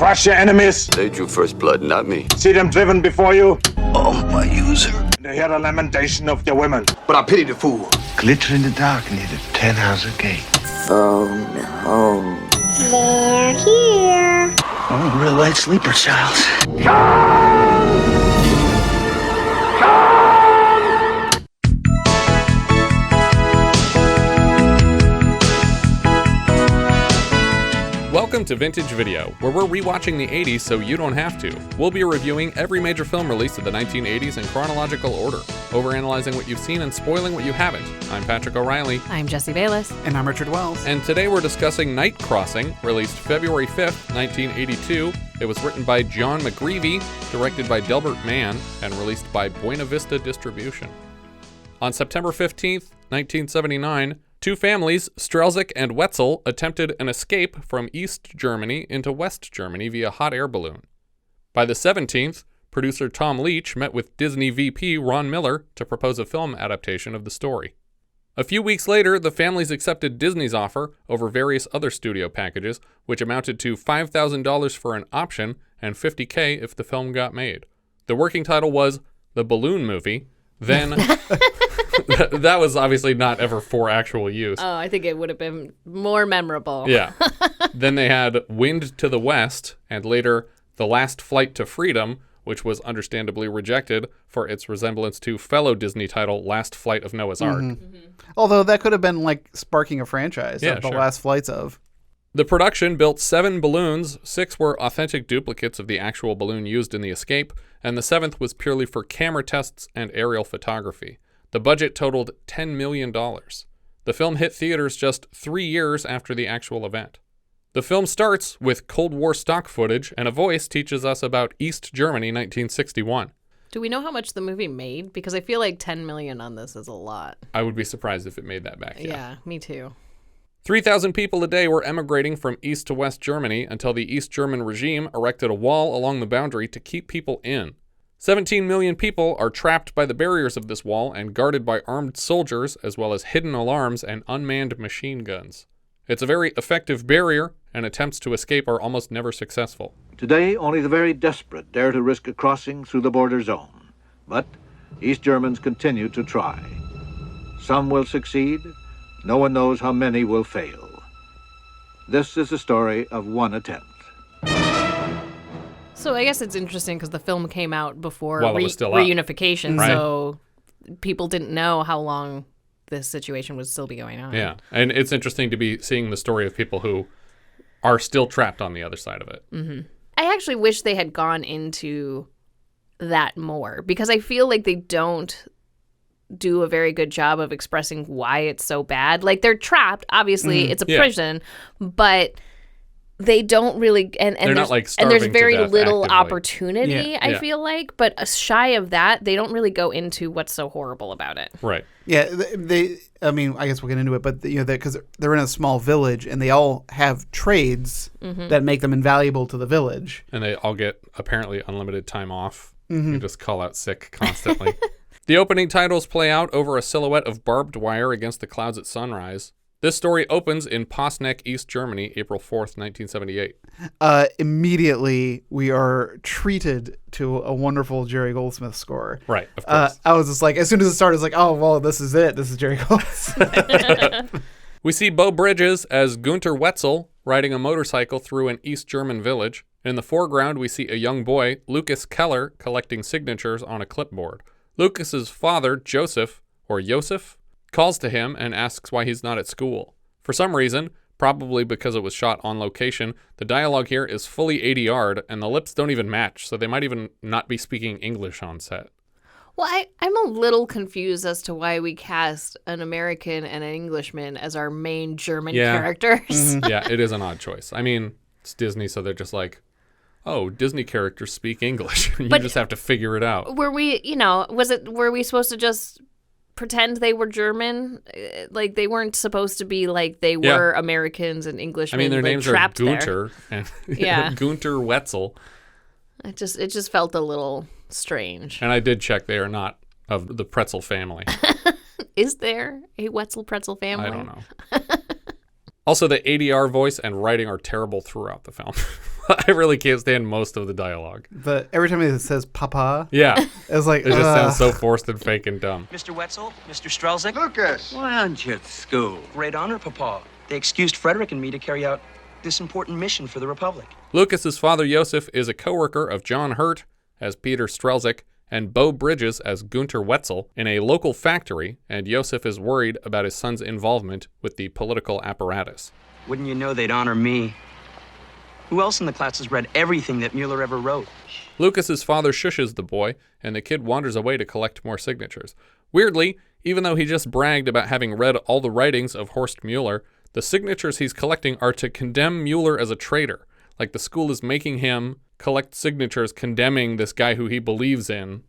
Crush your enemies. They drew first blood, not me. See them driven before you. Oh, my user. And hear the lamentation of your women. But I pity the fool. Glitter in the dark near the 10-house gate. Phone home. They're here. Oh, real light sleeper, child. Welcome to Vintage Video, where we're rewatching the 80s so you don't have to. We'll be reviewing every major film released of the 1980s in chronological order, overanalyzing what you've seen and spoiling what you haven't. I'm Patrick O'Reilly. I'm Jesse Bayless. And I'm Richard Wells. And today we're discussing Night Crossing, released February 5th, 1982. It was written by John McGreevey, directed by Delbert Mann, and released by Buena Vista Distribution. On September 15th, 1979, two families, Strelzyk and Wetzel, attempted an escape from East Germany into West Germany via hot air balloon. By the 17th, producer Tom Leach met with Disney VP Ron Miller to propose a film adaptation of the story. A few weeks later, the families accepted Disney's offer over various other studio packages, which amounted to $5,000 for an option and $50,000 if the film got made. The working title was The Balloon Movie. Then, that was obviously not ever for actual use. Oh, I think it would have been more memorable. Yeah. Then they had Wind to the West, and later The Last Flight to Freedom, which was understandably rejected for its resemblance to fellow Disney title Last Flight of Noah's Ark. Mm-hmm. Although that could have been like sparking a franchise. Yeah, The sure. Last Flights of. The production built 7 balloons, 6 were authentic duplicates of the actual balloon used in the escape, and the 7th was purely for camera tests and aerial photography. The budget totaled $10 million. The film hit theaters just 3 years after the actual event. The film starts with Cold War stock footage, and a voice teaches us about East Germany 1961. Do we know how much the movie made? Because I feel like $10 million on this is a lot. I would be surprised if it made that back. Yeah, me too. 3,000 people a day were emigrating from East to West Germany until the East German regime erected a wall along the boundary to keep people in. 17 million people are trapped by the barriers of this wall and guarded by armed soldiers, as well as hidden alarms and unmanned machine guns. It's a very effective barrier, and attempts to escape are almost never successful. Today, only the very desperate dare to risk a crossing through the border zone. But East Germans continue to try. Some will succeed. No one knows how many will fail. This is the story of one attempt. So I guess it's interesting because the film came out before While it was still out. reunification, Right. so people didn't know how long this situation would still be going on. Yeah, and it's interesting to be seeing the story of people who are still trapped on the other side of it. Mm-hmm. I actually wish they had gone into that more because I feel like they don't do a very good job of expressing why it's so bad. Like, they're trapped, obviously, it's a prison, but they don't really and They're not, like, and there's starving to very death little actively. opportunity, I Yeah. feel like, but shy of that, they don't really go into what's so horrible about it. Right. Yeah, I mean, I guess we'll get into it, but because they're in a small village and they all have trades that make them invaluable to the village. And they all get apparently unlimited time off. You just call out sick constantly. The opening titles play out over a silhouette of barbed wire against the clouds at sunrise. This story opens in Posneck, East Germany, April 4th, 1978. Immediately, we are treated to a wonderful Jerry Goldsmith score. Right, of course. I was just like, as soon as it started, I was like, oh, well, this is it. This is Jerry Goldsmith. We see Beau Bridges as Günter Wetzel riding a motorcycle through an East German village. In the foreground, we see a young boy, Lukas Keller, collecting signatures on a clipboard. Lucas's father, Josef, calls to him and asks why he's not at school. For some reason, probably because it was shot on location, the dialogue here is fully ADR'd and the lips don't even match, so they might even not be speaking English on set. Well, I'm a little confused as to why we cast an American and an Englishman as our main German characters. Yeah, it is an odd choice. I mean, it's Disney, so they're just like, oh, Disney characters speak English. You just have to figure it out. Were we, were we supposed to just pretend they were German? Like, they weren't supposed to be like they were Americans and Englishmen. I mean, their names are Günter and Günter Wetzel. It just felt a little strange. And I did check they are not of the Pretzel family. Is there a Wetzel pretzel family? I don't know. Also, the ADR voice and writing are terrible throughout the film. I really can't stand most of the dialogue. Every time it says "papa," Yeah. it's like It just sounds so forced and fake and dumb. Mr. Wetzel, Mr. Strelzyk. Lucas! Why aren't you at school? Great honor, Papa. They excused Frederick and me to carry out this important mission for the Republic. Lucas's father, Josef, is a co-worker of John Hurt as Peter Strelzyk and Beau Bridges as Günter Wetzel in a local factory, and Josef is worried about his son's involvement with the political apparatus. Wouldn't you know they'd honor me? Who else in the class has read everything that Mueller ever wrote? Lucas's father shushes the boy, and the kid wanders away to collect more signatures. Weirdly, even though he just bragged about having read all the writings of Horst Mueller, the signatures he's collecting are to condemn Mueller as a traitor. Like the school is making him collect signatures condemning this guy who he believes in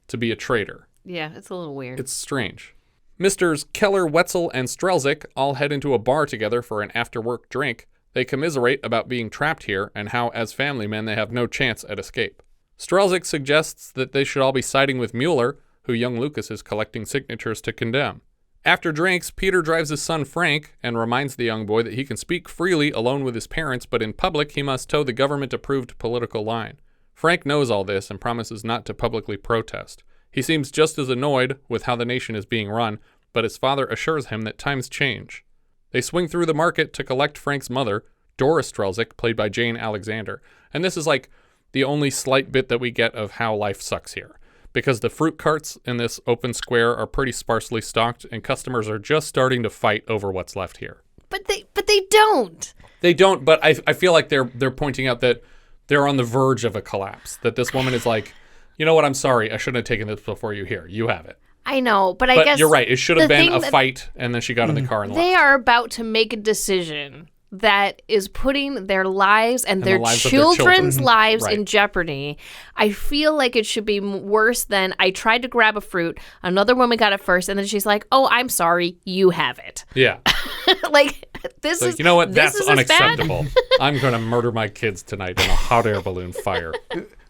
to be a traitor. Yeah, it's a little weird. It's strange. Misters Keller, Wetzel, and Strelzyk all head into a bar together for an after-work drink. They commiserate about being trapped here and how, as family men, they have no chance at escape. Strelzyk suggests that they should all be siding with Mueller, who young Lucas is collecting signatures to condemn. After drinks, Peter drives his son Frank and reminds the young boy that he can speak freely alone with his parents, but in public he must toe the government-approved political line. Frank knows all this and promises not to publicly protest. He seems just as annoyed with how the nation is being run, but his father assures him that times change. They swing through the market to collect Frank's mother, Doris Strelzyk, played by Jane Alexander. And this is like the only slight bit that we get of how life sucks here. Because the fruit carts in this open square are pretty sparsely stocked, and customers are just starting to fight over what's left here. But they don't. They don't, but I feel like they're pointing out that they're on the verge of a collapse. That this woman is like, you know what, I'm sorry, I shouldn't have taken this before you. Here, you have it. I know, but I guess you're right. It should have been a that fight, and then she got in the car and left. They are about to make a decision that is putting their lives and their children's lives Right. in jeopardy. I feel like it should be worse than I tried to grab a fruit, another woman got it first, and then she's like, "Oh, I'm sorry, you have it." Yeah. Like this So, is you know what? this That's is as bad? unacceptable. I'm going to murder my kids tonight in a hot air balloon fire.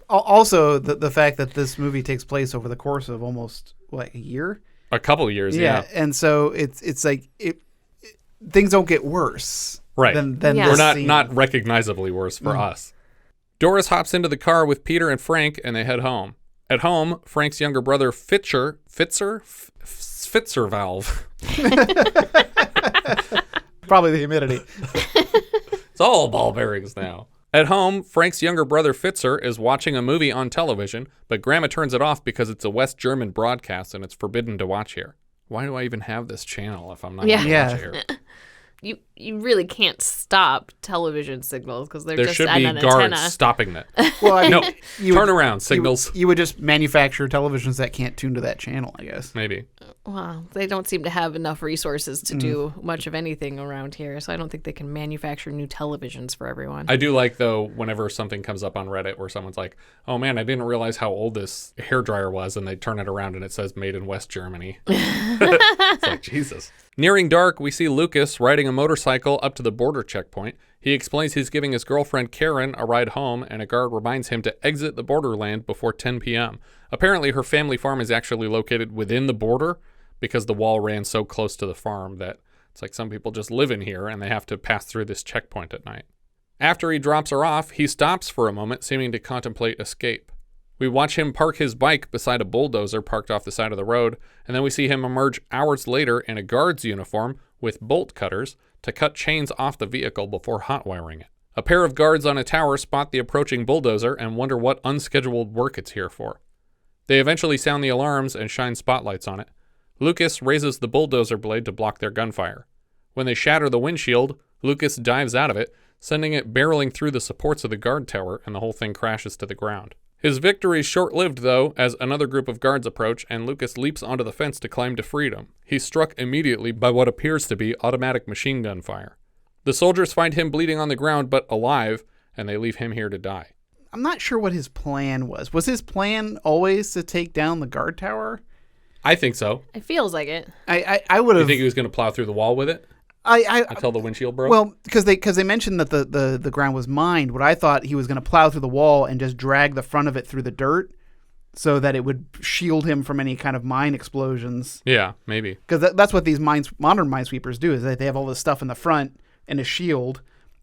Also, the fact that this movie takes place over the course of almost a year. A couple of years, yeah. And so it's like things don't get worse. Right. Than Yeah. this We're scene. not recognizably worse for us. Doris hops into the car with Peter and Frank, and they head home. At home, Frank's younger brother Fitzer valve. Probably the humidity. It's all ball bearings now. At home, Frank's younger brother Fitzer is watching a movie on television, but Grandma turns it off because it's a West German broadcast and it's forbidden to watch here. Why do I even have this channel if I'm not going to watch it here? You really can't stop television signals because they're There just should at be an guards antenna. stopping that. Well, I mean, No, you turn would- around, signals. You would just manufacture televisions that can't tune to that channel, I guess. Maybe. Well, they don't seem to have enough resources to do much of anything around here, so I don't think they can manufacture new televisions for everyone. I do like, though, whenever something comes up on Reddit where someone's like, oh man, I didn't realize how old this hairdryer was, and they turn it around and it says made in West Germany. It's like, Jesus. Nearing dark, we see Lucas riding a motorcycle up to the border checkpoint. He explains he's giving his girlfriend Karen a ride home, and a guard reminds him to exit the borderland before 10 p.m. Apparently, her family farm is actually located within the border because the wall ran so close to the farm that it's like some people just live in here and they have to pass through this checkpoint at night. After he drops her off, he stops for a moment, seeming to contemplate escape. We watch him park his bike beside a bulldozer parked off the side of the road, and then we see him emerge hours later in a guard's uniform with bolt cutters to cut chains off the vehicle before hot wiring it. A pair of guards on a tower spot the approaching bulldozer and wonder what unscheduled work it's here for. They eventually sound the alarms and shine spotlights on it. Lucas raises the bulldozer blade to block their gunfire. When they shatter the windshield, Lucas dives out of it, sending it barreling through the supports of the guard tower, and the whole thing crashes to the ground. His victory is short-lived, though, as another group of guards approach, and Lucas leaps onto the fence to climb to freedom. He's struck immediately by what appears to be automatic machine gun fire. The soldiers find him bleeding on the ground, but alive, and they leave him here to die. I'm not sure what his plan was. Was his plan always to take down the guard tower? I think so. It feels like it. I would You have. think he was going to plow through the wall with it I until the windshield broke? Well, because they mentioned that the ground was mined. What I thought he was going to plow through the wall and just drag the front of it through the dirt, so that it would shield him from any kind of mine explosions. Yeah, maybe. Because that's what these modern minesweepers do, is that they have all this stuff in the front and a shield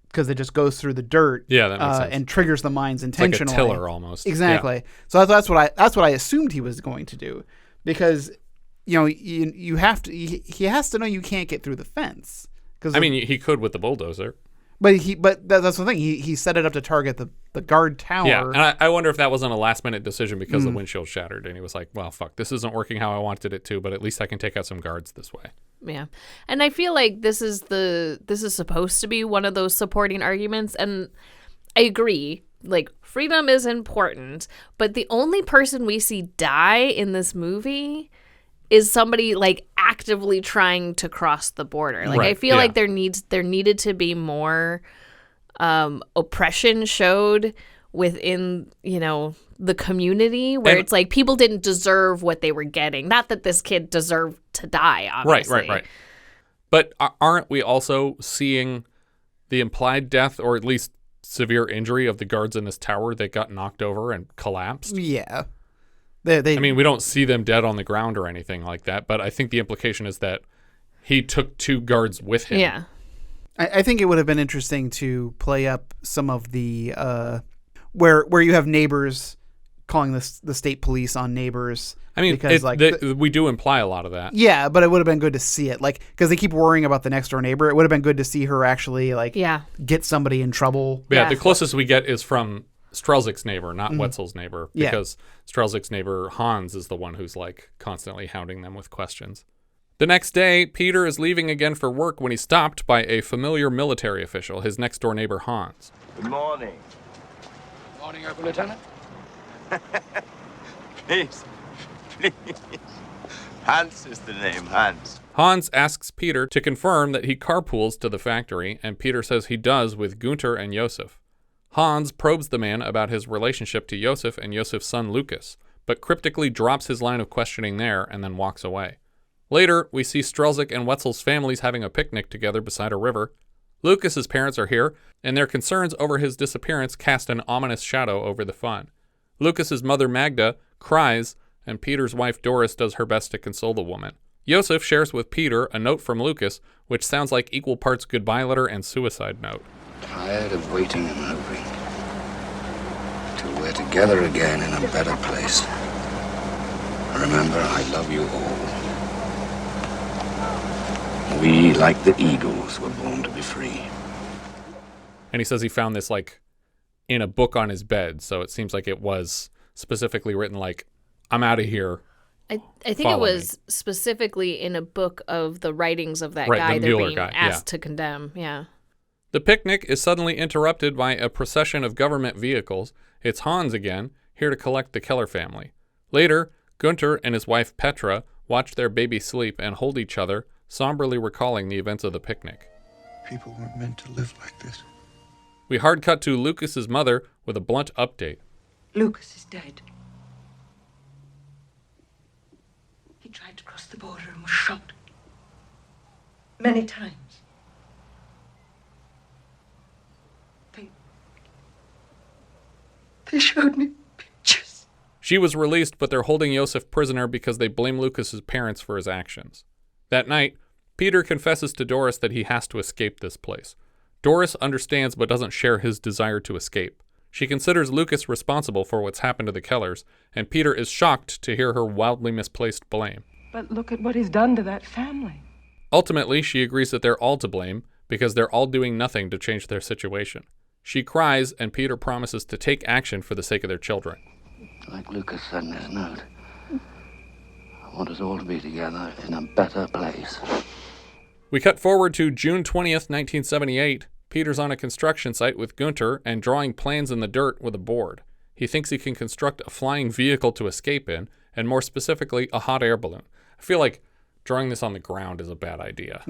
because it just goes through the dirt. Yeah, that makes sense. And triggers the mines intentionally. It's like a tiller almost. Exactly. Yeah. So that's what I assumed he was going to do, because you have to. He has to know you can't get through the fence. I mean, he could with the bulldozer. But that's the thing. He set it up to target the guard tower. Yeah, and I wonder if that wasn't a last-minute decision because the windshield shattered, and he was like, well, fuck, this isn't working how I wanted it to, but at least I can take out some guards this way. Yeah. And I feel like this is supposed to be one of those supporting arguments, and I agree. Like, freedom is important, but the only person we see die in this movie is somebody like actively trying to cross the border. Like, right, I feel like there needed to be more oppression showed within, the community where it's like people didn't deserve what they were getting. Not that this kid deserved to die, obviously. Right. But aren't we also seeing the implied death, or at least severe injury, of the guards in this tower that got knocked over and collapsed? Yeah. I mean, we don't see them dead on the ground or anything like that, but I think the implication is that he took 2 guards with him. Yeah. I think it would have been interesting to play up some of the where you have neighbors calling the state police on neighbors. I mean, because we do imply a lot of that. Yeah, but it would have been good to see it, like, because they keep worrying about the next door neighbor. It would have been good to see her actually get somebody in trouble. Yeah, the closest we get is from Strelzyk's neighbor, not Wetzel's neighbor, because Strelzyk's neighbor Hans is the one who's like constantly hounding them with questions. The next day, Peter is leaving again for work when he's stopped by a familiar military official, his next door neighbor Hans. Good morning. Morning, Uncle Lieutenant. Please. Hans is the name, Hans. Hans asks Peter to confirm that he carpools to the factory, and Peter says he does with Günter and Josef. Hans probes the man about his relationship to Josef and Josef's son Lukas, but cryptically drops his line of questioning there and then walks away. Later, we see Strelzyk and Wetzel's families having a picnic together beside a river. Lukas's parents are here, and their concerns over his disappearance cast an ominous shadow over the fun. Lukas's mother Magda cries, and Peter's wife Doris does her best to console the woman. Josef shares with Peter a note from Lukas, which sounds like equal parts goodbye letter and suicide note. Tired of waiting and hoping till we're together again in a better place. Remember, I love you all. We, like the eagles, were born to be free. And he says he found this like in a book on his bed, so it seems like it was specifically written like, I'm out of here. I think it was specifically in a book of the writings of that guy they're being asked to condemn. Yeah. The picnic is suddenly interrupted by a procession of government vehicles. It's Hans again, here to collect the Keller family. Later, Günter and his wife Petra watch their baby sleep and hold each other, somberly recalling the events of the picnic. People weren't meant to live like this. We hard cut to Lukas's mother with a blunt update. Lukas is dead. He tried to cross the border and was shot. Many times. They showed me pictures. She was released, but they're holding Josef prisoner because they blame Lukas's parents for his actions. That night, Peter confesses to Doris that he has to escape this place. Doris understands but doesn't share his desire to escape. She considers Lukas responsible for what's happened to the Kellers, and Peter is shocked to hear her wildly misplaced blame. But look at what he's done to that family. Ultimately, she agrees that they're all to blame because they're all doing nothing to change their situation. She cries, and Peter promises to take action for the sake of their children. Like Lukas said in his note, I want us all to be together in a better place. We cut forward to June 20th, 1978. Peter's on a construction site with Günter and drawing plans in the dirt with a board. He thinks he can construct a flying vehicle to escape in, and more specifically, a hot air balloon. I feel like drawing this on the ground is a bad idea,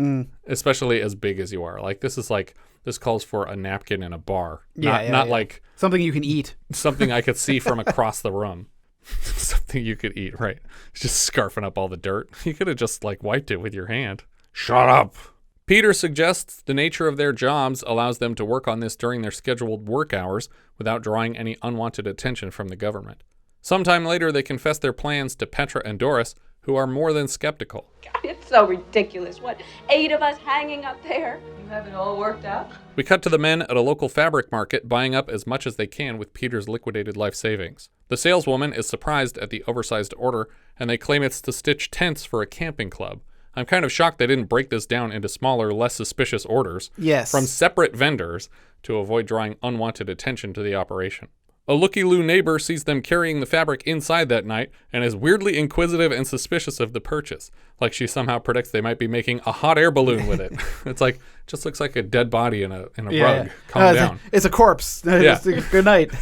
especially as big as you are. Like, this calls for a napkin in a bar. Not like something you can eat. Something I could see from across the room. Something you could eat, right? Just scarfing up all the dirt. You could have just like wiped it with your hand. Shut up. Peter suggests the nature of their jobs allows them to work on this during their scheduled work hours without drawing any unwanted attention from the government. Sometime later, they confess their plans to Petra and Doris, who are more than skeptical. It's so ridiculous. What, 8 of us hanging up there? You have it all worked out? We cut to the men at a local fabric market buying up as much as they can with Peter's liquidated life savings. The saleswoman is surprised at the oversized order, and they claim it's to stitch tents for a camping club. I'm kind of shocked they didn't break this down into smaller, less suspicious orders from separate vendors to avoid drawing unwanted attention to the operation. A looky-loo neighbor sees them carrying the fabric inside that night and is weirdly inquisitive and suspicious of the purchase, like she somehow predicts they might be making a hot air balloon with it. It's like, just looks like a dead body in a rug. Calm down. It's a corpse. Yeah. Good night.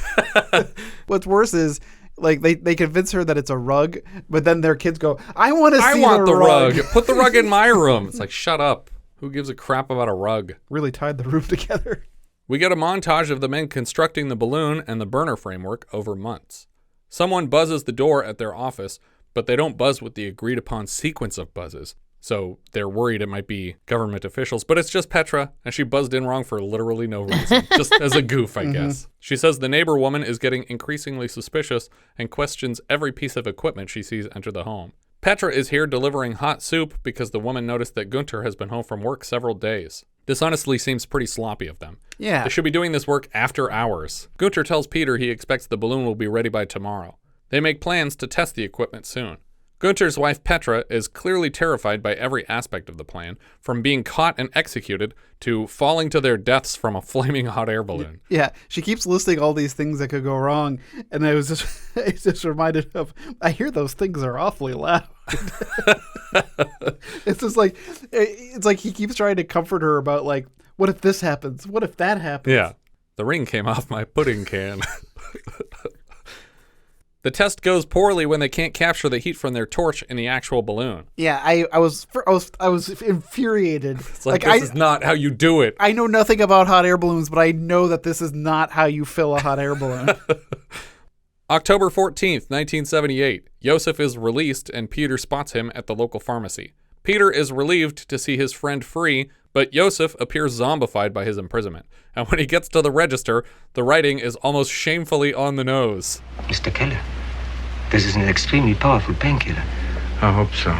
What's worse is, like, they convince her that it's a rug, but then their kids go, I want the rug. Put the rug in my room. It's like, shut up. Who gives a crap about a rug? Really tied the room together. We get a montage of the men constructing the balloon and the burner framework over months. Someone buzzes the door at their office, but they don't buzz with the agreed upon sequence of buzzes. So they're worried it might be government officials, but it's just Petra, and she buzzed in wrong for literally no reason, just as a goof, I guess. She says the neighbor woman is getting increasingly suspicious and questions every piece of equipment she sees enter the home. Petra is here delivering hot soup because the woman noticed that Günter has been home from work several days. This honestly seems pretty sloppy of them. Yeah. They should be doing this work after hours. Günter tells Peter he expects the balloon will be ready by tomorrow. They make plans to test the equipment soon. Günter's wife Petra is clearly terrified by every aspect of the plan, from being caught and executed to falling to their deaths from a flaming hot air balloon. Yeah, she keeps listing all these things that could go wrong, and I was just reminded of, I hear those things are awfully loud. It's like he keeps trying to comfort her about, like, what if this happens? What if that happens? Yeah, the ring came off my pudding can. The test goes poorly when they can't capture the heat from their torch in the actual balloon. Yeah, I was infuriated. It's like this is not how you do it. I know nothing about hot air balloons, but I know that this is not how you fill a hot air balloon. October 14th, 1978. Josef is released and Peter spots him at the local pharmacy. Peter is relieved to see his friend free, but Josef appears zombified by his imprisonment. And when he gets to the register, the writing is almost shamefully on the nose. Mr. Keller, this is an extremely powerful painkiller. I hope so.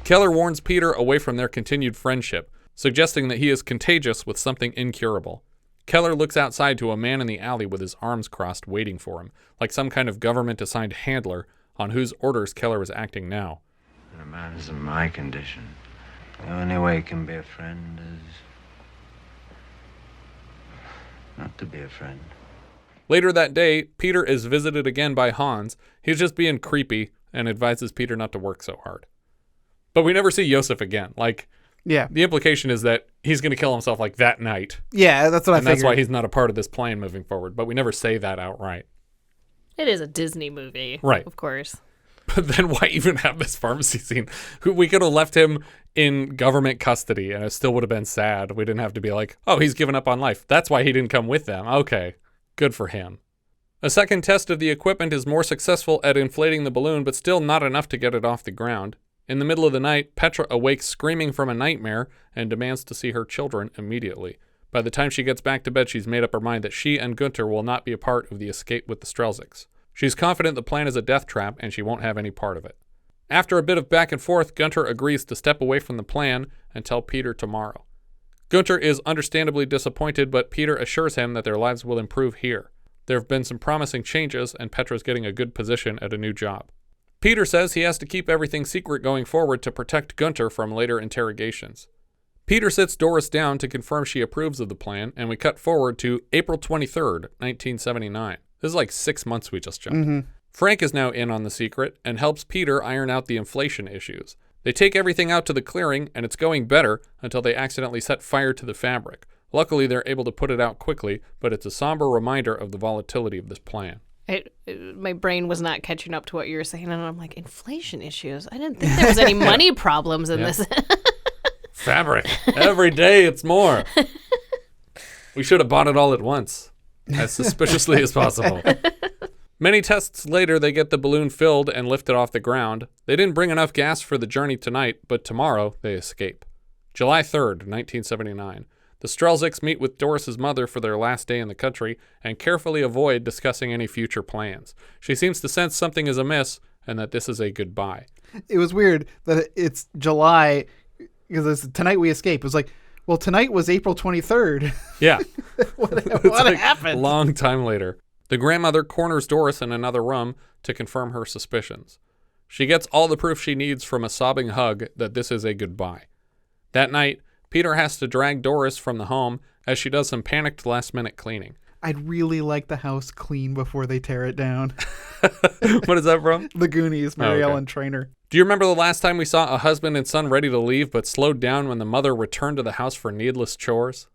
Keller warns Peter away from their continued friendship, suggesting that he is contagious with something incurable. Keller looks outside to a man in the alley with his arms crossed waiting for him, like some kind of government-assigned handler on whose orders Keller is acting now. When a man is in my condition, the only way he can be a friend is not to be a friend. Later that day, Peter is visited again by Hans. He's just being creepy and advises Peter not to work so hard. But we never see Josef again. Like, yeah, the implication is that he's going to kill himself like that night. Yeah, that's what I figured. And that's why he's not a part of this plan moving forward. But we never say that outright. It is a Disney movie. Right. Of course. But then why even have this pharmacy scene? We could have left him in government custody and it still would have been sad. We didn't have to be like, oh, he's given up on life. That's why he didn't come with them. Okay, good for him. A second test of the equipment is more successful at inflating the balloon, but still not enough to get it off the ground. In the middle of the night, Petra awakes screaming from a nightmare and demands to see her children immediately. By the time she gets back to bed, she's made up her mind that she and Günter will not be a part of the escape with the Strelzyks. She's confident the plan is a death trap and she won't have any part of it. After a bit of back and forth, Günter agrees to step away from the plan and tell Peter tomorrow. Günter is understandably disappointed, but Peter assures him that their lives will improve here. There have been some promising changes and Petra's getting a good position at a new job. Peter says he has to keep everything secret going forward to protect Günter from later interrogations. Peter sits Doris down to confirm she approves of the plan, and we cut forward to April 23rd, 1979. This is like 6 months we just jumped. Mm-hmm. Frank is now in on the secret and helps Peter iron out the inflation issues. They take everything out to the clearing, and it's going better until they accidentally set fire to the fabric. Luckily, they're able to put it out quickly, but it's a somber reminder of the volatility of this plan. My brain was not catching up to what you were saying, and I'm like, inflation issues? I didn't think there was any money problems in this. Fabric. Every day it's more. We should have bought it all at once, as suspiciously as possible. Many tests later, they get the balloon filled and lifted off the ground. They didn't bring enough gas for the journey tonight, but tomorrow they escape. July 3rd, 1979. The Strelzyks meet with Doris's mother for their last day in the country and carefully avoid discussing any future plans. She seems to sense something is amiss and that this is a goodbye. It was weird that it's July because it's tonight we escape. It was like, well, tonight was April 23rd. Yeah. What happened? A long time later. The grandmother corners Doris in another room to confirm her suspicions. She gets all the proof she needs from a sobbing hug that this is a goodbye. That night, Peter has to drag Doris from the home as she does some panicked last-minute cleaning. I'd really like the house clean before they tear it down. What is that from? The Goonies, Mary okay. Ellen Trainor. Do you remember the last time we saw a husband and son ready to leave but slowed down when the mother returned to the house for needless chores?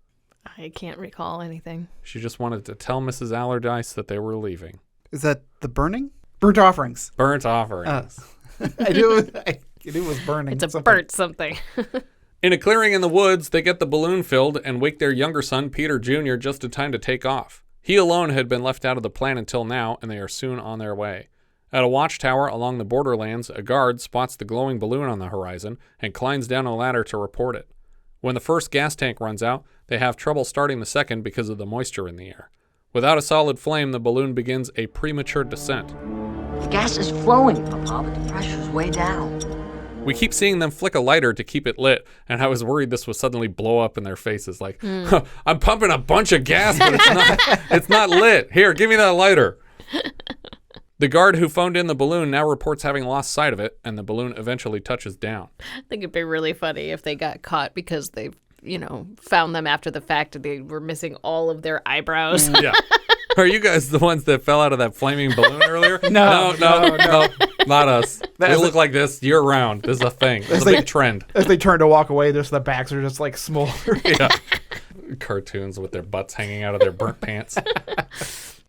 I can't recall anything. She just wanted to tell Mrs. Allardyce that they were leaving. Is that the burning? Burnt offerings. Burnt offerings. I knew it was burning. It's a burnt something. In a clearing in the woods, they get the balloon filled and wake their younger son, Peter Jr., just in time to take off. He alone had been left out of the plan until now, and they are soon on their way. At a watchtower along the borderlands, a guard spots the glowing balloon on the horizon and climbs down a ladder to report it. When the first gas tank runs out, they have trouble starting the second because of the moisture in the air. Without a solid flame, the balloon begins a premature descent. The gas is flowing, Papa, but the pressure's way down. We keep seeing them flick a lighter to keep it lit, and I was worried this would suddenly blow up in their faces. Like, I'm pumping a bunch of gas, but it's not lit. Here, give me that lighter. The guard who phoned in the balloon now reports having lost sight of it, and the balloon eventually touches down. I think it'd be really funny if they got caught because they, found them after the fact and they were missing all of their eyebrows. Yeah. Are you guys the ones that fell out of that flaming balloon earlier? No, not us. We look like this year round. This is a thing. It's a big trend. As they turn to walk away, just the backs are just like smaller. Yeah. Cartoons with their butts hanging out of their burnt pants.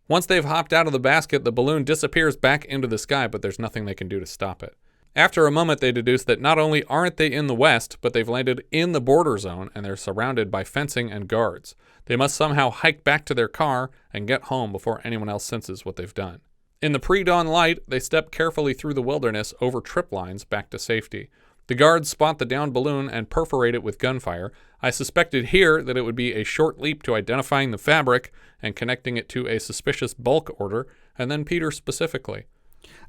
Once they've hopped out of the basket, the balloon disappears back into the sky, but there's nothing they can do to stop it. After a moment, they deduce that not only aren't they in the west, but they've landed in the border zone, and they're surrounded by fencing and guards. They must somehow hike back to their car and get home before anyone else senses what they've done. In the pre-dawn light, they step carefully through the wilderness over trip lines back to safety. The guards spot the downed balloon and perforate it with gunfire. I suspected here that it would be a short leap to identifying the fabric and connecting it to a suspicious bulk order, and then Peter specifically.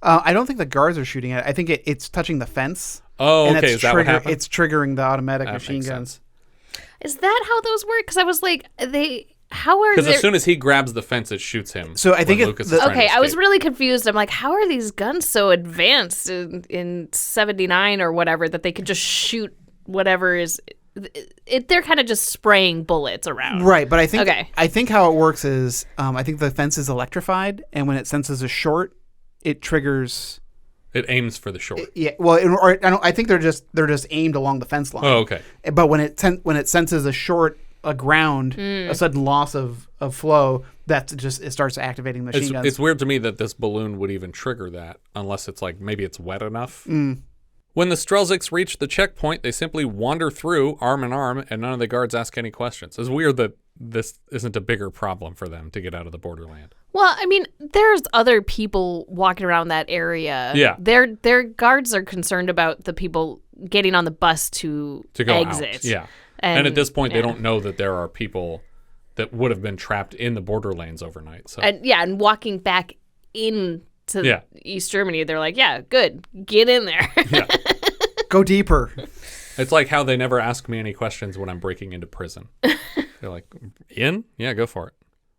I don't think the guards are shooting at it. I think it's touching the fence. Oh, okay. Is that what happened? It's triggering the automatic That machine makes guns. sense. Is that how those work? Because I was like, how are Because as soon as he grabs the fence, it shoots him. So I think Lucas is trying to I was escape. really confused. I'm like, how are these guns so advanced in 79 or whatever that they could just shoot whatever is... they're kind of just spraying bullets around. Right, but I think how it works is I think the fence is electrified, and when it senses a short, it triggers... It aims for the short. Yeah, well, I think they're just aimed along the fence line. Oh, okay. But when it senses a ground, a sudden loss of flow, it starts activating machine guns. It's weird to me that this balloon would even trigger that, unless it's like maybe it's wet enough. Mm. When the Strelzyks reach the checkpoint, they simply wander through arm in arm, and none of the guards ask any questions. It's weird that this isn't a bigger problem for them to get out of the borderland. Well, I mean, there's other people walking around that area. Yeah. Their guards are concerned about the people getting on the bus to go exit. out. Yeah. And at this point, they don't know that there are people that would have been trapped in the borderlands overnight. So. And walking back into East Germany, they're like, yeah, good, get in there. Yeah. Go deeper. It's like how they never ask me any questions when I'm breaking into prison. They're like, in? Yeah, go for it.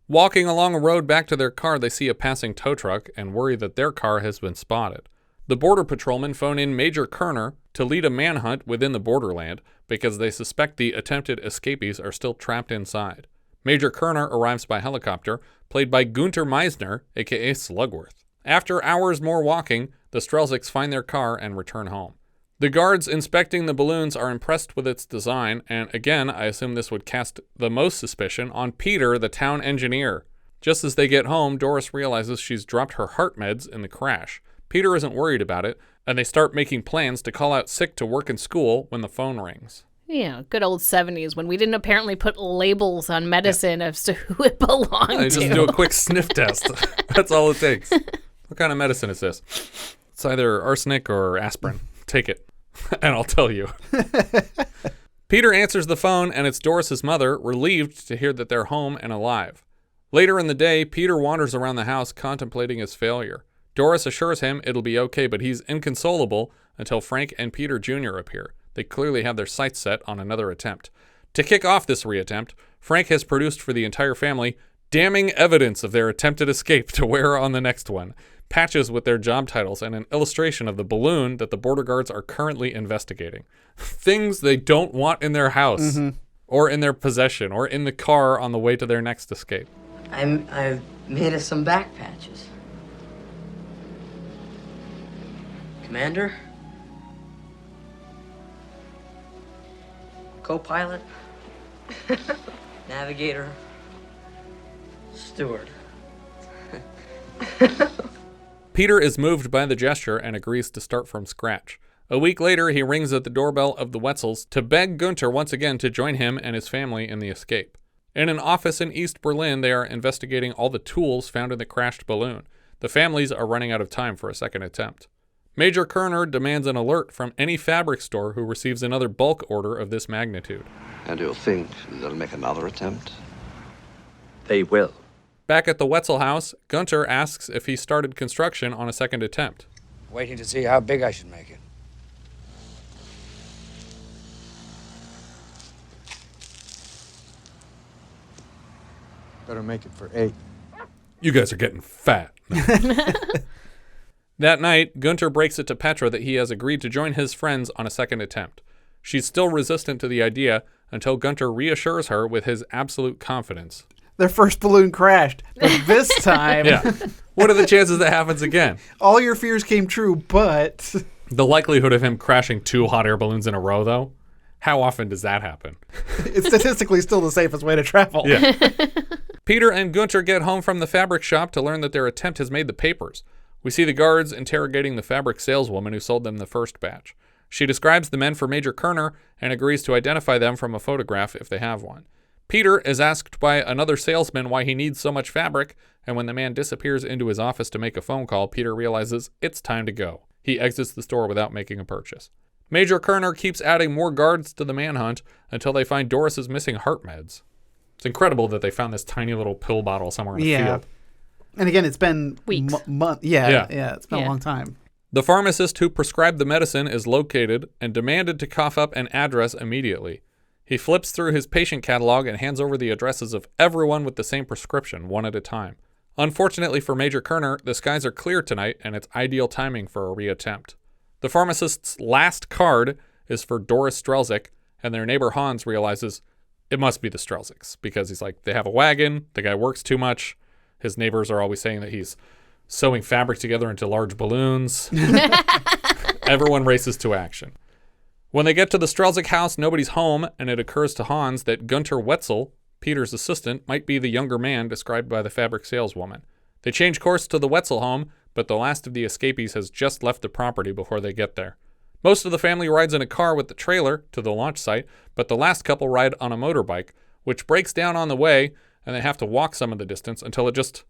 Walking along a road back to their car, they see a passing tow truck and worry that their car has been spotted. The border patrolmen phone in Major Koerner to lead a manhunt within the borderland because they suspect the attempted escapees are still trapped inside. Major Koerner arrives by helicopter, played by Günter Meisner, aka Slugworth. After hours more walking, the Strelzyks find their car and return home. The guards inspecting the balloons are impressed with its design, and again, I assume this would cast the most suspicion on Peter, the town engineer. Just as they get home, Doris realizes she's dropped her heart meds in the crash. Peter isn't worried about it, and they start making plans to call out sick to work and school when the phone rings. Yeah, good old 70s when we didn't apparently put labels on medicine as to who it belonged They to. just do a quick sniff test. That's all it takes. What kind of medicine is this? It's either arsenic or aspirin. Take it, and I'll tell you. Peter answers the phone, and it's Doris's mother, relieved to hear that they're home and alive. Later in the day, Peter wanders around the house contemplating his failure. Doris assures him it'll be okay, but he's inconsolable until Frank and Peter Jr. appear. They clearly have their sights set on another attempt. To kick off this reattempt, Frank has produced for the entire family damning evidence of their attempted escape to wear on the next one. Patches with their job titles and an illustration of the balloon that the border guards are currently investigating. Things they don't want in their house, or in their possession, or in the car on the way to their next escape. I've made us some back patches. Commander? Co-pilot? Navigator? Steward? Peter is moved by the gesture and agrees to start from scratch. A week later, he rings at the doorbell of the Wetzels to beg Günter once again to join him and his family in the escape. In an office in East Berlin, they are investigating all the tools found in the crashed balloon. The families are running out of time for a second attempt. Major Koerner demands an alert from any fabric store who receives another bulk order of this magnitude. And you think they'll make another attempt? They will. Back at the Wetzel house, Günter asks if he started construction on a second attempt. Waiting to see how big I should make it. Better make it for 8. You guys are getting fat. That night, Günter breaks it to Petra that he has agreed to join his friends on a second attempt. She's still resistant to the idea until Günter reassures her with his absolute confidence. Their first balloon crashed, but this time... Yeah. What are the chances that happens again? All your fears came true, but... The likelihood of him crashing 2 hot air balloons in a row, though? How often does that happen? It's statistically still the safest way to travel. Yeah. Peter and Günter get home from the fabric shop to learn that their attempt has made the papers. We see the guards interrogating the fabric saleswoman who sold them the first batch. She describes the men for Major Koerner and agrees to identify them from a photograph if they have one. Peter is asked by another salesman why he needs so much fabric, and when the man disappears into his office to make a phone call, Peter realizes it's time to go. He exits the store without making a purchase. Major Koerner keeps adding more guards to the manhunt until they find Doris's missing heart meds. It's incredible that they found this tiny little pill bottle somewhere in the field. And again, it's been weeks. Months. Yeah, it's been a long time. The pharmacist who prescribed the medicine is located and demanded to cough up an address immediately. He flips through his patient catalog and hands over the addresses of everyone with the same prescription, one at a time. Unfortunately for Major Koerner, the skies are clear tonight and it's ideal timing for a reattempt. The pharmacist's last card is for Doris Strelzyk, and their neighbor Hans realizes it must be the Strelzyks because he's like, they have a wagon, the guy works too much. His neighbors are always saying that he's sewing fabric together into large balloons. Everyone races to action. When they get to the Strelzyk house, nobody's home, and it occurs to Hans that Günter Wetzel, Peter's assistant, might be the younger man described by the fabric saleswoman. They change course to the Wetzel home, but the last of the escapees has just left the property before they get there. Most of the family rides in a car with the trailer to the launch site, but the last couple ride on a motorbike, which breaks down on the way, and they have to walk some of the distance until it just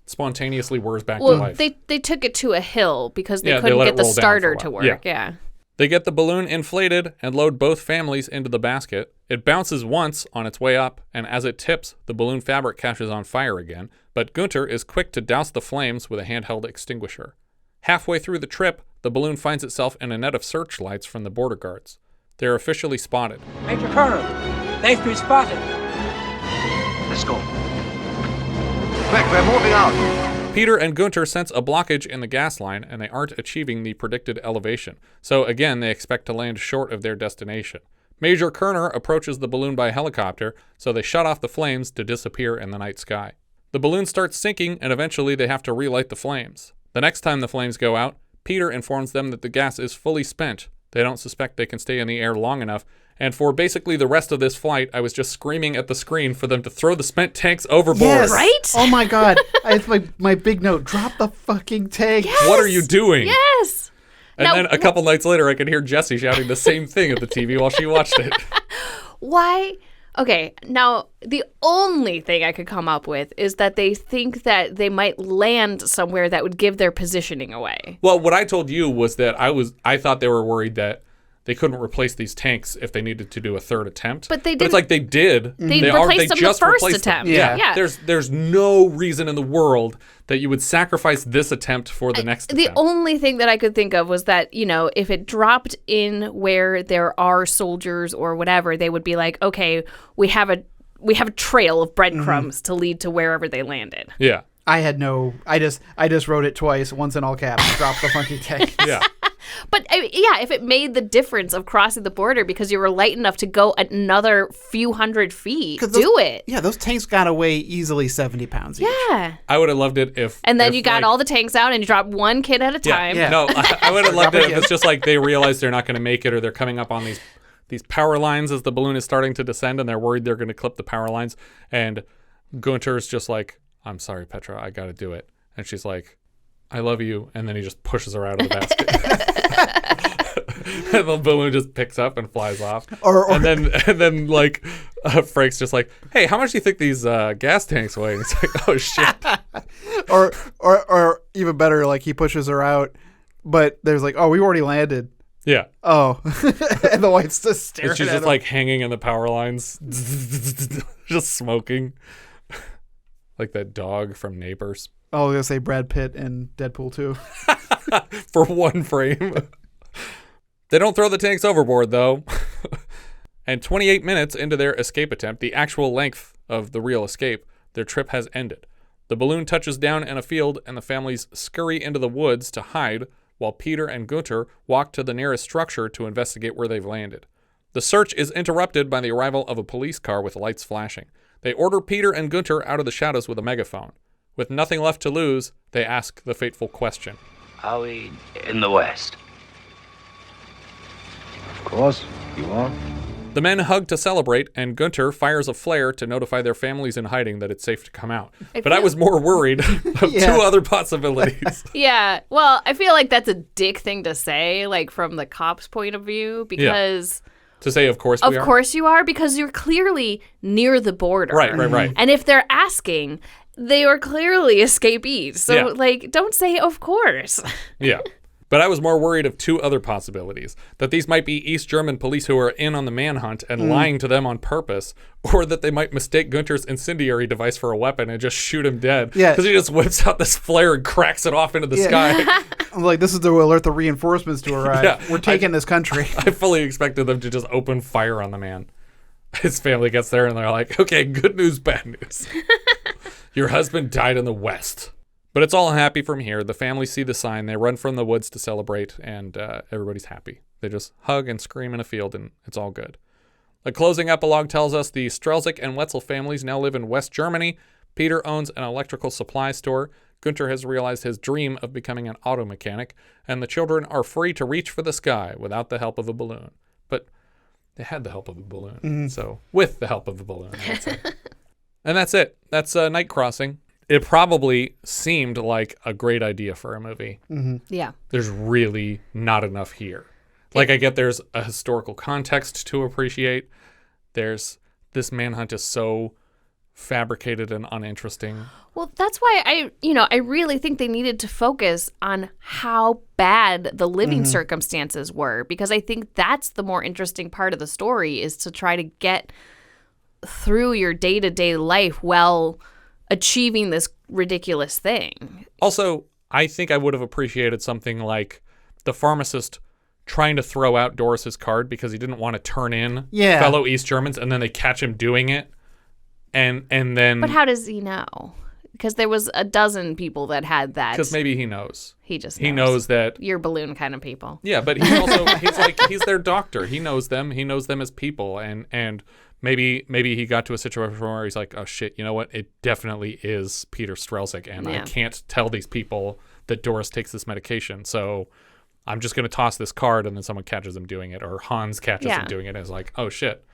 spontaneously whirs back to life. They took it to a hill because they couldn't get the starter to work. Yeah. They get the balloon inflated and load both families into the basket. It bounces once on its way up, and as it tips, the balloon fabric catches on fire again, but Günter is quick to douse the flames with a handheld extinguisher. Halfway through the trip, the balloon finds itself in a net of searchlights from the border guards. They are officially spotted. Major Koerner, they've been spotted. Let's go. Quick, we're moving out. Peter and Günter sense a blockage in the gas line, and they aren't achieving the predicted elevation. So again, they expect to land short of their destination. Major Koerner approaches the balloon by helicopter, so they shut off the flames to disappear in the night sky. The balloon starts sinking, and eventually they have to relight the flames. The next time the flames go out, Peter informs them that the gas is fully spent. They don't suspect they can stay in the air long enough, and for basically the rest of this flight, I was just screaming at the screen for them to throw the spent tanks overboard. Yes. Right? Oh my God. It's my big note. Drop the fucking tank. Yes. What are you doing? Yes. And then a couple nights later, I could hear Jessie shouting the same thing at the TV while she watched it. Why? Okay, now the only thing I could come up with is that they think that they might land somewhere that would give their positioning away. Well, what I told you was that I thought they were worried that they couldn't replace these tanks if they needed to do a third attempt. But they But it's didn't- like they did. They replaced them the first replaced them. attempt. Yeah. There's no reason in the world that you would sacrifice this attempt for the next The attempt. only thing that I could think of was that, if it dropped in where there are soldiers or whatever, they would be like, okay, we have a trail of breadcrumbs to lead to wherever they landed. Yeah. I just wrote it twice, once in all caps. Drop the funky tank. Yeah. But if it made the difference of crossing the border because you were light enough to go another few hundred feet, do it. Yeah, those tanks got to weigh easily 70 pounds each. Yeah. I would have loved it if... And then if, you got all the tanks out and you dropped one kid at a time. Yeah. No, I would have loved it if it's just like they realize they're not going to make it or they're coming up on these power lines as the balloon is starting to descend and they're worried they're going to clip the power lines. And Günter's just like, I'm sorry, Petra, I got to do it. And she's like, I love you. And then he just pushes her out of the basket. And the balloon just picks up and flies off. And then Frank's just like, hey, how much do you think these gas tanks weigh? And it's like, oh, shit. or even better, like he pushes her out, but there's like, oh, we already landed. Yeah. Oh. And the wife's just staring and she's at just him. like hanging in the power lines, just smoking. Like that dog from Neighbors. Oh, I was going to say Brad Pitt in Deadpool 2. For one frame. They don't throw the tanks overboard, though. And 28 minutes into their escape attempt, the actual length of the real escape, their trip has ended. The balloon touches down in a field, and the families scurry into the woods to hide, while Peter and Günter walk to the nearest structure to investigate where they've landed. The search is interrupted by the arrival of a police car with lights flashing. They order Peter and Günter out of the shadows with a megaphone. With nothing left to lose, they ask the fateful question. Are we in the West? Of course, you are. The men hug to celebrate, and Günter fires a flare to notify their families in hiding that it's safe to come out. But I was more worried of two other possibilities. Yeah. Well, I feel like that's a dick thing to say, like from the cops' point of view, because... To say, of course we are? Of course you are, because you're clearly near the border. Right. And if they're asking, they are clearly escapees. So, don't say, of course. Yeah. But I was more worried of two other possibilities. That these might be East German police who are in on the manhunt and lying to them on purpose, or that they might mistake Günter's incendiary device for a weapon and just shoot him dead. Yeah. Because he just whips out this flare and cracks it off into the sky. I'm like, this is to alert the reinforcements to arrive. Yeah. We're taking this country. I fully expected them to just open fire on the man. His family gets there and they're like, okay, good news, bad news. Your husband died in the West. But it's all happy from here. The family see the sign. They run from the woods to celebrate, and everybody's happy. They just hug and scream in a field, and it's all good. The closing epilogue tells us the Strelzyk and Wetzel families now live in West Germany. Peter owns an electrical supply store. Günter has realized his dream of becoming an auto mechanic, and the children are free to reach for the sky without the help of a balloon. But they had the help of a balloon, so with the help of a balloon, I would say. And that's it. That's Night Crossing. It probably seemed like a great idea for a movie. Yeah. There's really not enough here. Like, I get there's a historical context to appreciate. This manhunt is so fabricated and uninteresting. Well, that's why I really think they needed to focus on how bad the living circumstances were, because I think that's the more interesting part of the story, is to try to get through your day-to-day life while achieving this ridiculous thing. Also, I think I would have appreciated something like the pharmacist trying to throw out Doris's card because he didn't want to turn in fellow East Germans, and then they catch him doing it. And then... But how does he know? Because there was a dozen people that had that. Because maybe he knows. He just knows. He knows that... You're balloon kind of people. Yeah, but he's also... he's their doctor. He knows them. He knows them as people. And maybe he got to a situation where he's like, oh shit, you know what? It definitely is Peter Strelzyk, and I can't tell these people that Doris takes this medication. So I'm just going to toss this card, and then someone catches him doing it, or Hans catches him doing it, and is like, oh shit.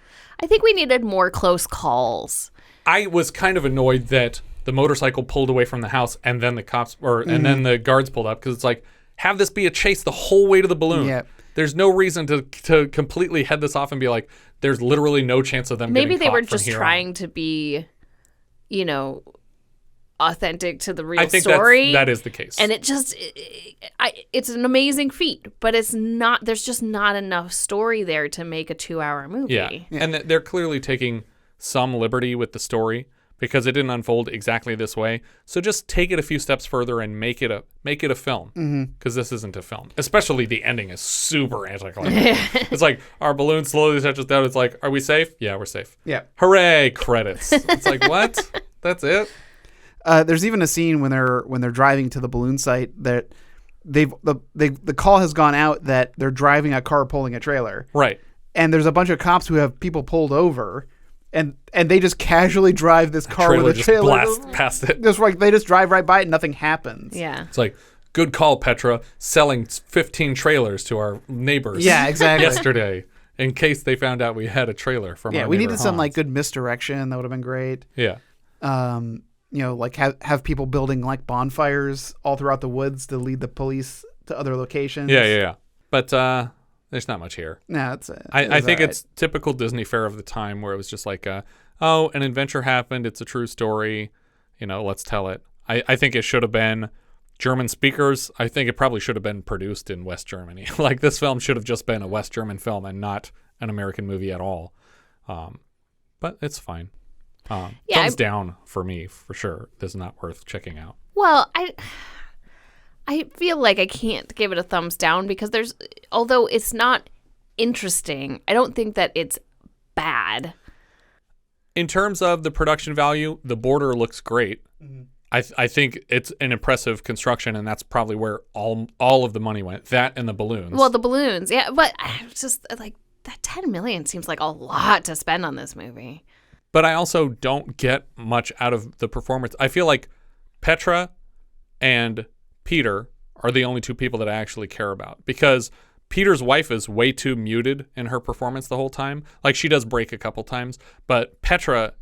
I think we needed more close calls. I was kind of annoyed that the motorcycle pulled away from the house, and then the cops, and then the guards pulled up, because it's like, have this be a chase the whole way to the balloon. Yeah. There's no reason to completely head this off and be like, there's literally no chance of them Maybe getting they caught were from just here trying on. to be, authentic to the real I think story. that is the case. And it just, it's an amazing feat, but it's not, there's just not enough story there to make a 2-hour movie. Yeah. And they're clearly taking some liberty with the story because it didn't unfold exactly this way. So just take it a few steps further and make it a film. Because this isn't a film. Especially the ending is super anticlimactic. It's like, our balloon slowly touches down. It's like, are we safe? Yeah, we're safe. Yeah. Hooray, credits. It's like, what? That's it? There's even a scene when they're driving to the balloon site that the call has gone out that they're driving a car pulling a trailer. Right. And there's a bunch of cops who have people pulled over, and they just casually drive this car with a trailer. Just blast past it. Just like they just drive right by it and nothing happens. Yeah. It's like, good call, Petra, selling 15 trailers to our neighbors. Yeah, exactly. Yesterday, in case they found out we had a trailer from our we neighbor needed some Hans. like good misdirection. That would have been great. Yeah. Like have people building like bonfires all throughout the woods to lead the police to other locations. Yeah. But there's not much here. No, I think it's typical Disney fare of the time where it was just like, an adventure happened. It's a true story. Let's tell it. I think it should have been German speakers. I think it probably should have been produced in West Germany. Like this film should have just been a West German film and not an American movie at all. But it's fine. Thumbs down for me, for sure. This is not worth checking out. Well, I feel like I can't give it a thumbs down because although it's not interesting, I don't think that it's bad. In terms of the production value, the border looks great. Mm-hmm. I think it's an impressive construction, and that's probably where all of the money went. That and the balloons. Well, the balloons, yeah, but it's just like that $10 million seems like a lot to spend on this movie. But I also don't get much out of the performance. I feel like Petra and Peter are the only two people that I actually care about because Peter's wife is way too muted in her performance the whole time. Like she does break a couple times, but Petra,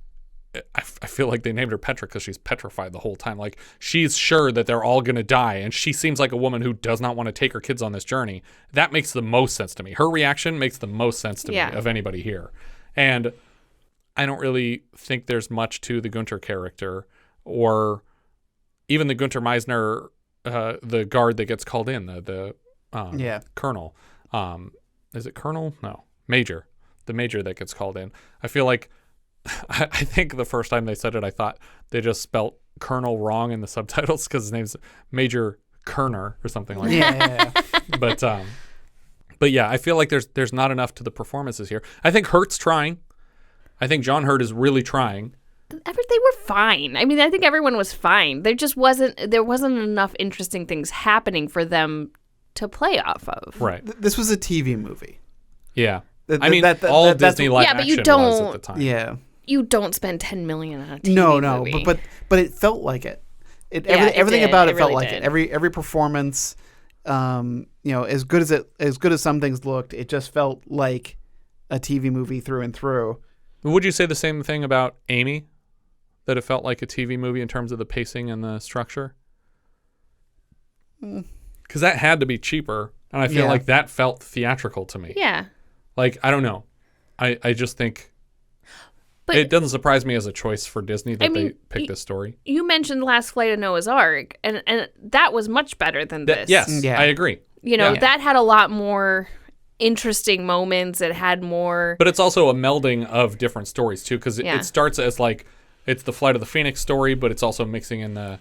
I feel like they named her Petra because she's petrified the whole time. Like she's sure that they're all going to die, and she seems like a woman who does not want to take her kids on this journey. That makes the most sense to me. Her reaction makes the most sense to me of anybody here. And I don't really think there's much to the Günter character or even the Günter Meisner, the guard that gets called in, the colonel. Is it colonel? No, major. The major that gets called in. I feel like, I think the first time they said it, I thought they just spelt colonel wrong in the subtitles because his name's Major Koerner or something like that. But yeah, I feel like there's not enough to the performances here. I think Hurt's trying. I think John Hurt is really trying. They were fine. I mean, I think everyone was fine. There wasn't enough interesting things happening for them to play off of. Right. This was a TV movie. Yeah. All Disney live but you action don't, was at the time. Yeah. You don't spend $10 million on a TV movie. but it felt like it. Everything about it felt like it. Every performance, as good as some things looked, it just felt like a TV movie through and through. Would you say the same thing about Amy? That it felt like a TV movie in terms of the pacing and the structure? Because that had to be cheaper, and I feel like that felt theatrical to me. Yeah. Like, I don't know. I just think it doesn't surprise me as a choice for Disney that they picked this story. You mentioned Last Flight of Noah's Ark, and that was much better than this. Yes, I agree. That had a lot more interesting moments. It had more. But it's also a melding of different stories, too, because it starts as like, it's the Flight of the Phoenix story, but it's also mixing in the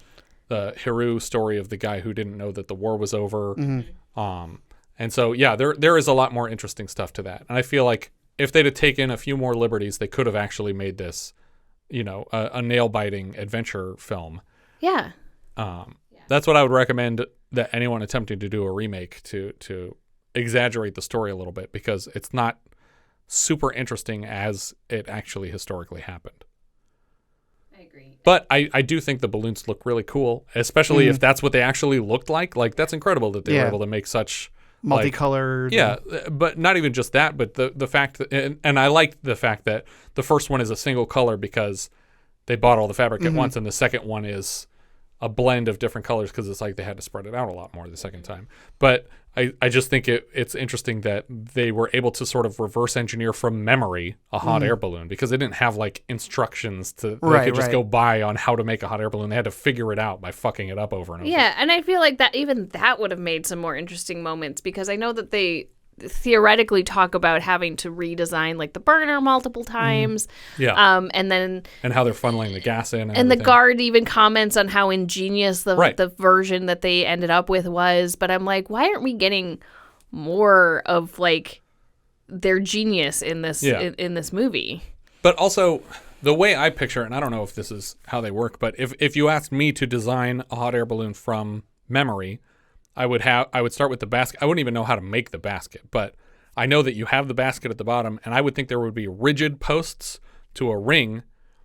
Hiru story of the guy who didn't know that the war was over. Mm-hmm. And so, there is a lot more interesting stuff to that. And I feel like if they'd have taken a few more liberties, they could have actually made this, a nail-biting adventure film. Yeah. That's what I would recommend that anyone attempting to do a remake to exaggerate the story a little bit, because it's not super interesting as it actually historically happened. I agree. But I do think the balloons look really cool, especially if that's what they actually looked like. Like, that's incredible that they were able to make such multicolored. But not even just that, but the fact that, and I like the fact that the first one is a single color because they bought all the fabric at once, and the second one is a blend of different colors because it's like they had to spread it out a lot more the second time. But I just think it's interesting that they were able to sort of reverse engineer from memory a hot air balloon because they didn't have like instructions to they could just go by on how to make a hot air balloon. They had to figure it out by fucking it up over and over. Yeah, and I feel like that even that would have made some more interesting moments because I know that they theoretically talk about having to redesign like the burner multiple times. And how they're funneling the gas in and the guard even comments on how ingenious the version that they ended up with was. But I'm like, why aren't we getting more of like their genius in this in this movie? But also the way I picture it, and I don't know if this is how they work, but if you asked me to design a hot air balloon from memory, I would start with the basket. I wouldn't even know how to make the basket, but I know that you have the basket at the bottom, and I would think there would be rigid posts to a ring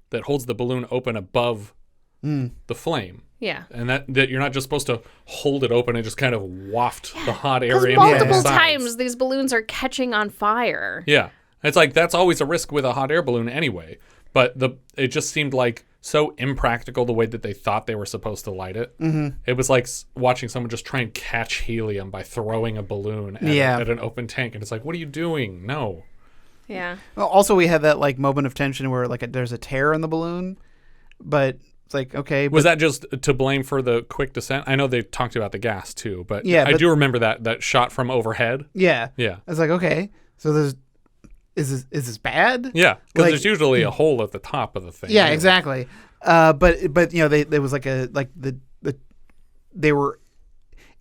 that holds the balloon open above the flame. Yeah. And that you're not just supposed to hold it open and just kind of waft the hot air in. Multiple times these balloons are catching on fire. Yeah. It's like that's always a risk with a hot air balloon anyway. But it just seemed like so impractical the way that they thought they were supposed to light it. Mm-hmm. It was like watching someone just try and catch helium by throwing a balloon at an open tank. And it's like, what are you doing? No. Yeah. Well, also, we had that like moment of tension where like there's a tear in the balloon, but it's like, okay. Was that just to blame for the quick descent? I know they talked about the gas too, but I do remember that shot from overhead. Yeah. Yeah. I was like, okay, so is this bad? Yeah, because there's usually a hole at the top of the thing. Yeah, anyway. Exactly. But you know, there was they were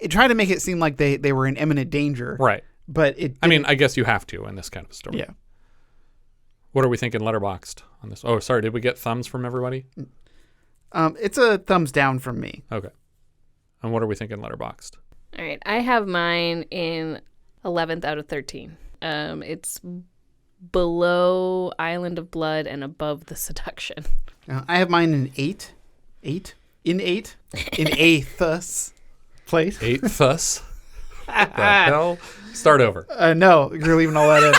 tried to make it seem like they were in imminent danger. Right. But I mean, I guess you have to in this kind of story. Yeah. What are we thinking letterboxed on this? Oh, sorry, did we get thumbs from everybody? It's a thumbs down from me. Okay. And what are we thinking letterboxed? All right, I have mine in 11th out of 13. It's below Island of Blood and above The Seduction. I have mine in 8. 8? In 8? In 8th place. 8th? What the hell? Start over. No, you're leaving all that in.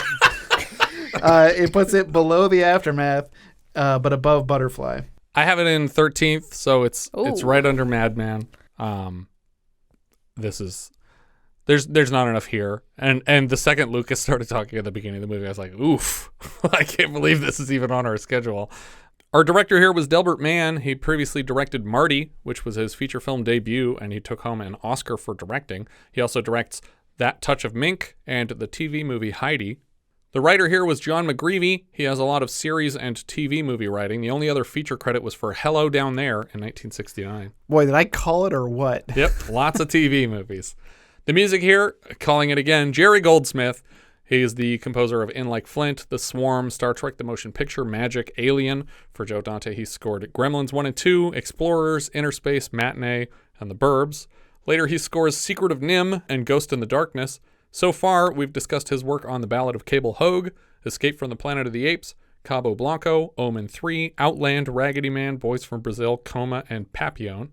It puts it below The Aftermath, but above Butterfly. I have it in 13th, so it's right under Madman. There's not enough here. And the second Lukas started talking at the beginning of the movie, I was like, oof, I can't believe this is even on our schedule. Our director here was Delbert Mann. He previously directed Marty, which was his feature film debut, and he took home an Oscar for directing. He also directs That Touch of Mink and the TV movie Heidi. The writer here was John McGreevey. He has a lot of series and TV movie writing. The only other feature credit was for Hello Down There in 1969. Boy, did I call it or what? Yep, lots of TV movies. The music here, calling it again, Jerry Goldsmith. He is the composer of In Like Flint, The Swarm, Star Trek The Motion Picture, Magic, Alien. For Joe Dante, he scored Gremlins 1 and 2, Explorers, Inner Space, Matinee, and The Burbs. Later, he scores Secret of Nim and Ghost in the Darkness. So far, we've discussed his work on The Ballad of Cable Hogue, Escape from the Planet of the Apes, Cabo Blanco, Omen 3, Outland, Raggedy Man, Boys from Brazil, Coma, and Papillon.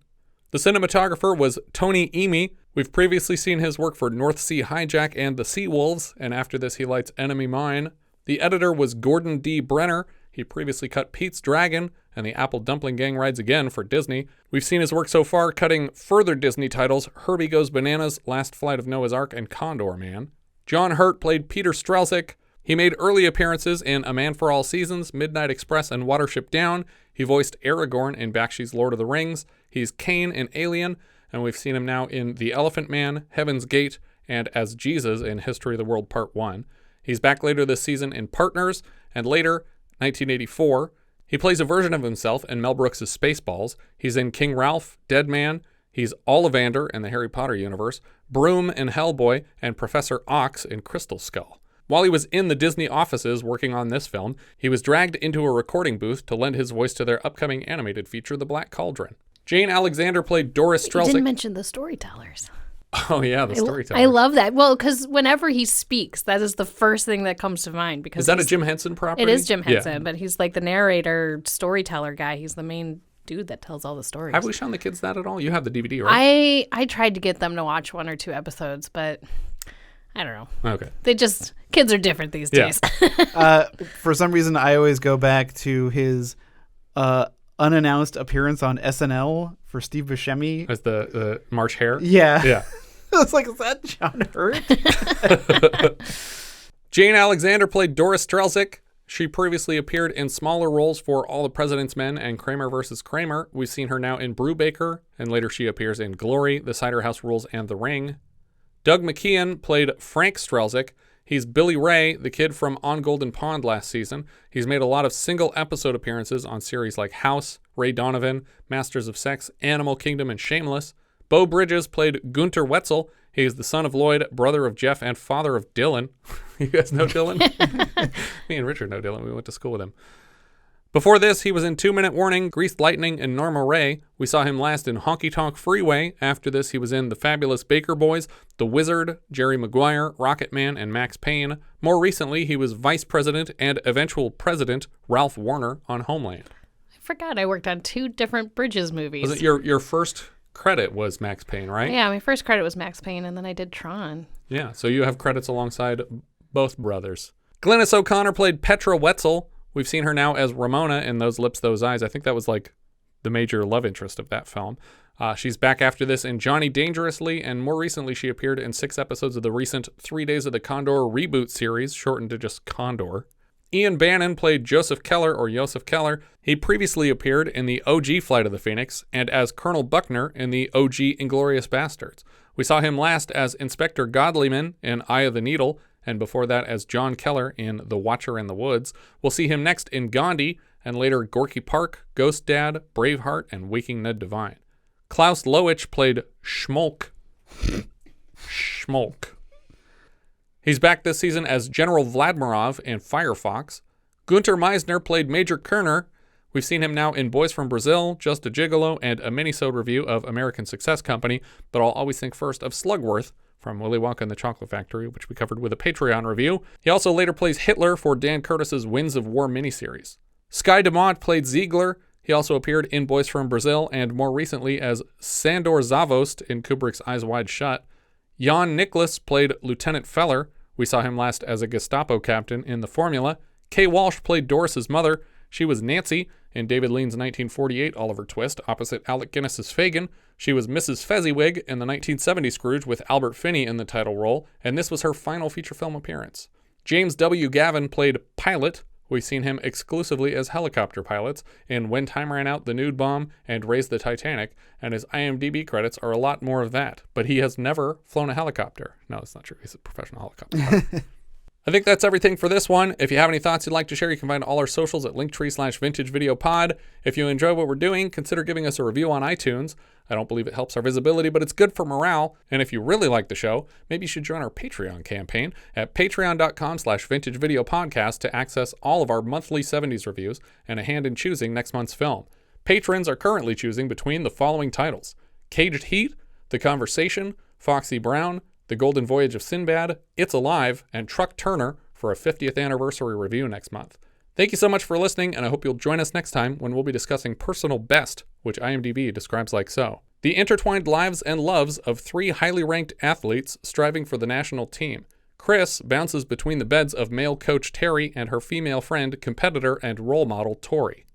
The cinematographer was Tony Emi. We've previously seen his work for North Sea Hijack and The Sea Wolves, and after this he lights Enemy Mine. The editor was Gordon D. Brenner. He previously cut Pete's Dragon and The Apple Dumpling Gang Rides Again for Disney. We've seen his work so far cutting further Disney titles, Herbie Goes Bananas, Last Flight of Noah's Ark, and Condor Man. John Hurt played Peter Strelzyk. He made early appearances in A Man for All Seasons, Midnight Express, and Watership Down. He voiced Aragorn in Bakshi's Lord of the Rings. He's Cain in Alien, and we've seen him now in The Elephant Man, Heaven's Gate, and as Jesus in History of the World Part 1. He's back later this season in Partners, and later, 1984, he plays a version of himself in Mel Brooks' Spaceballs. He's in King Ralph, Dead Man. He's Ollivander in the Harry Potter universe, Broom in Hellboy, and Professor Ox in Crystal Skull. While he was in the Disney offices working on this film, he was dragged into a recording booth to lend his voice to their upcoming animated feature, The Black Cauldron. Jane Alexander played Doris Strelzyk. You didn't mention the storytellers. Oh, yeah, the storytellers. I love that. Well, because whenever he speaks, that is the first thing that comes to mind. Because is that a Jim Henson property? It is Jim Henson, but he's like the narrator, storyteller guy. He's the main dude that tells all the stories. Have we shown the kids that at all? You have the DVD, right? I tried to get them to watch 1 or 2 episodes, but I don't know. Okay. Kids are different these days. For some reason, I always go back to his unannounced appearance on SNL for Steve Buscemi. As the March Hare? Yeah. Yeah. I was like, is that John Hurt? Jane Alexander played Doris Strelzyk. She previously appeared in smaller roles for All the President's Men and Kramer vs. Kramer. We've seen her now in Brubaker, and later she appears in Glory, The Cider House Rules, and The Ring. Doug McKeon played Frank Strelzyk. He's Billy Ray, the kid from On Golden Pond last season. He's made a lot of single episode appearances on series like House, Ray Donovan, Masters of Sex, Animal Kingdom, and Shameless. Beau Bridges played Günter Wetzel. He is the son of Lloyd, brother of Jeff, and father of Dylan. You guys know Dylan? Me and Richard know Dylan. We went to school with him. Before this, he was in 2 Minute Warning, Greased Lightning, and Norma Ray. We saw him last in Honky Tonk Freeway. After this, he was in The Fabulous Baker Boys, The Wizard, Jerry Maguire, Rocket Man, and Max Payne. More recently, he was Vice President and eventual President Ralph Warner on Homeland. I forgot I worked on 2 different Bridges movies. Was it your first credit was Max Payne, right? Yeah, my first credit was Max Payne, and then I did Tron. Yeah, so you have credits alongside both brothers. Glynnis O'Connor played Petra Wetzel. We've seen her now as Ramona in Those Lips, Those Eyes. I think that was like the major love interest of that film. She's back after this in Johnny Dangerously, and more recently she appeared in 6 episodes of the recent 3 Days of the Condor reboot series, shortened to just Condor. Ian Bannen played Josef Keller. He previously appeared in the OG Flight of the Phoenix and as Colonel Buckner in the OG Inglourious Bastards. We saw him last as Inspector Godlyman in Eye of the Needle, and before that as John Keller in The Watcher in the Woods. We'll see him next in Gandhi, and later Gorky Park, Ghost Dad, Braveheart, and Waking Ned Devine. Klaus Löwitsch played Schmolk. He's back this season as General Vladmirov in Firefox. Günter Meisner played Major Koerner. We've seen him now in Boys from Brazil, Just a Gigolo, and a mini-sode review of American Success Company, but I'll always think first of Slugworth from Willy Wonka and the Chocolate Factory, which we covered with a Patreon review. He also later plays Hitler for Dan Curtis's Winds of War miniseries. Sky Dumont played Ziegler. He also appeared in Boys from Brazil and more recently as Sandor Zavost in Kubrick's Eyes Wide Shut. Jan Nicholas played Lieutenant Feller. We saw him last as a Gestapo captain in The Formula. Kay Walsh played Doris's mother. She was Nancy in David Lean's 1948 Oliver Twist, opposite Alec Guinness's Fagin. She was Mrs. Fezziwig in the 1970 Scrooge with Albert Finney in the title role, and this was her final feature film appearance. James W. Gavin played Pilot. We've seen him exclusively as helicopter pilots in When Time Ran Out, The Nude Bomb, and Raise the Titanic, and his IMDb credits are a lot more of that, but he has never flown a helicopter. No, that's not true. He's a professional helicopter pilot. I think that's everything for this one. If you have any thoughts you'd like to share, you can find all our socials at linktree/vintagevideopod. If you enjoy what we're doing, consider giving us a review on iTunes. I don't believe it helps our visibility, but it's good for morale. And if you really like the show, maybe you should join our Patreon campaign at patreon.com/vintagevideopodcast to access all of our monthly 70s reviews and a hand in choosing next month's film. Patrons are currently choosing between the following titles: Caged Heat, The Conversation, Foxy Brown, The Golden Voyage of Sinbad, It's Alive, and Truck Turner for a 50th anniversary review next month. Thank you so much for listening, and I hope you'll join us next time when we'll be discussing Personal Best, which IMDb describes like so: the intertwined lives and loves of 3 highly ranked athletes striving for the national team. Chris bounces between the beds of male coach Terry and her female friend, competitor, and role model Tori.